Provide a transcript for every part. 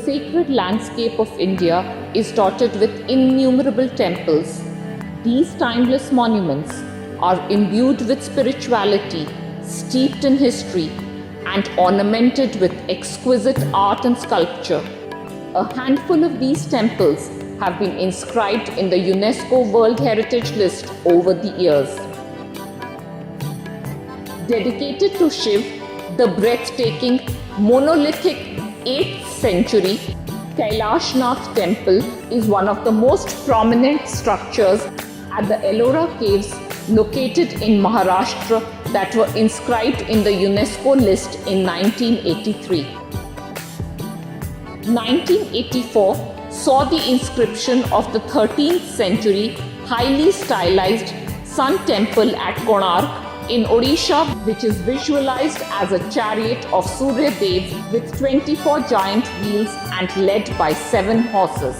sacred landscape of India is dotted with innumerable temples. These timeless monuments are imbued with spirituality, steeped in history, and ornamented with exquisite art and sculpture. A handful of these temples have been inscribed in the UNESCO World Heritage list over the years. Dedicated to Shiv, the breathtaking monolithic 8th century Kailashnatha Temple is one of the most prominent structures at the Ellora Caves located in Maharashtra that were inscribed in the UNESCO list in 1983. 1984 saw the inscription of the 13th century highly stylized Sun Temple at Konarak in Odisha, which is visualized as a chariot of Surya Dev with 24 giant wheels and led by 7 horses.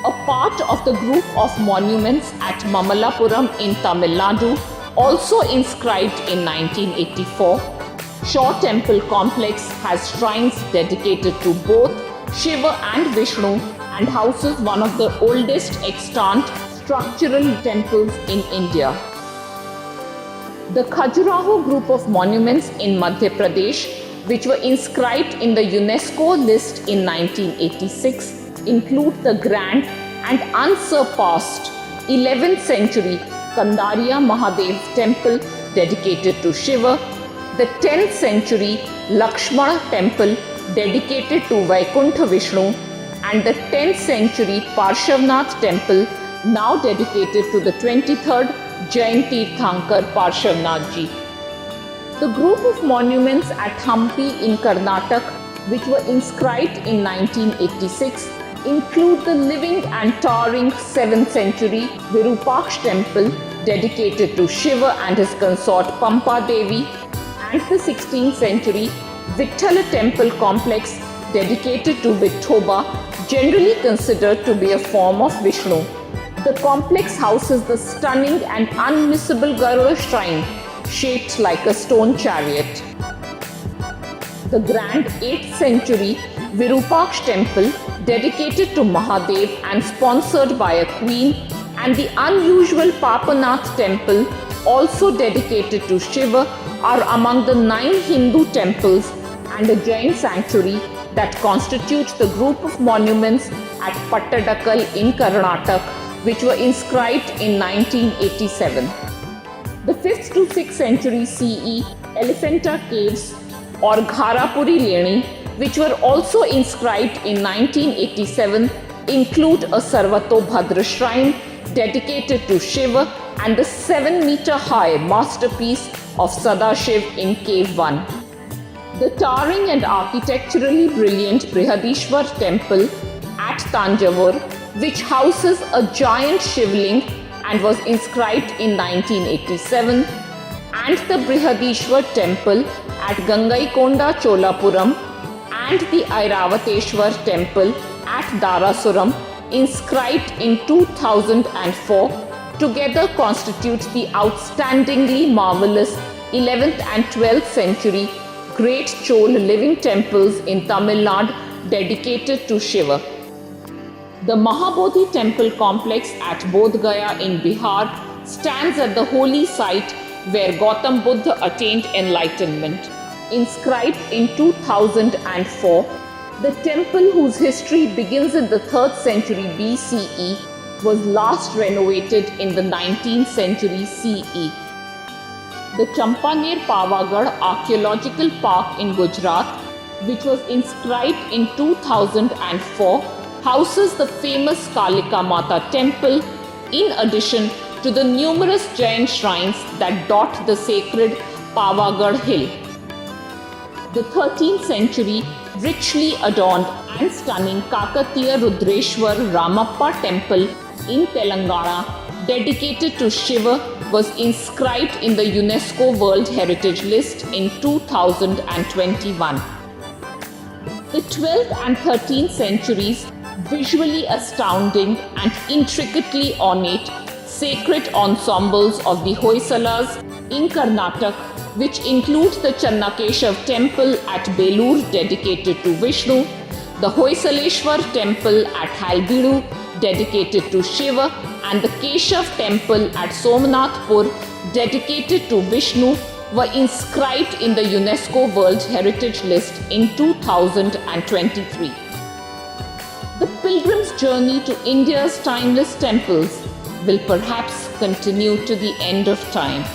A part of the group of monuments at Mamallapuram in Tamil Nadu, also inscribed in 1984, Shaw Temple Complex has shrines dedicated to both Shiva and Vishnu and houses one of the oldest extant structural temples in India. The Khajuraho group of monuments in Madhya Pradesh, which were inscribed in the UNESCO list in 1986, include the grand and unsurpassed 11th century Kandariya Mahadeva Temple dedicated to Shiva, the 10th century Lakshmana Temple dedicated to Vaikuntha Vishnu, and the 10th century Parshavnath Temple now dedicated to the 23rd Jain Tirthankar Parshavnath Ji. The group of monuments at Hampi in Karnataka, which were inscribed in 1986, include the living and towering 7th century Virupaksha Temple dedicated to Shiva and his consort Pampa Devi, and the 16th century Vithala Temple Complex dedicated to Vithoba, generally considered to be a form of Vishnu. The complex houses the stunning and unmissable Garuda shrine, shaped like a stone chariot. The grand 8th century Virupaksha Temple, dedicated to Mahadev and sponsored by a queen, and the unusual Papanath Temple, also dedicated to Shiva, are among the 9 Hindu temples and a Jain Sanctuary that constitute the group of monuments at Pattadakal in Karnataka, which were inscribed in 1987. The 5th to 6th century CE Elephanta Caves or Gharapuri Leni, which were also inscribed in 1987, include a Sarvatobhadra shrine dedicated to Shiva and the 7-meter-high masterpiece of Sadashiv in Cave 1. The towering and architecturally brilliant Brihadishwar Temple at Tanjavur, which houses a giant Shivling and was inscribed in 1987, and the Brihadishwar Temple at Gangaikonda Cholapuram and the Airavateshwar Temple at Darasuram, inscribed in 2004, together constitute the outstandingly marvelous 11th and 12th century great Chola Living Temples in Tamil Nadu dedicated to Shiva. The Mahabodhi Temple Complex at Bodhgaya in Bihar stands at the holy site where Gautam Buddha attained enlightenment. Inscribed in 2004, the temple, whose history begins in the 3rd century BCE, was last renovated in the 19th century CE. The Champaner-Pavagadh Archaeological Park in Gujarat, which was inscribed in 2004, houses the famous Kalika Mata Temple, in addition to the numerous Jain shrines that dot the sacred Pavagadh hill. The 13th century, richly adorned and stunning Kakatiya Rudreshwara Ramappa Temple in Telangana, dedicated to Shiva, was inscribed in the UNESCO World Heritage list in 2021. The 12th and 13th centuries, visually astounding and intricately ornate sacred ensembles of the Hoysalas in Karnataka, which include the Channakeshav Temple at Belur dedicated to Vishnu, The Hoysaleshwar Temple at Halbidu, dedicated to Shiva, and the Keshav Temple at Somnathpur, dedicated to Vishnu, were inscribed in the UNESCO World Heritage List in 2023. The pilgrim's journey to India's timeless temples will perhaps continue to the end of time.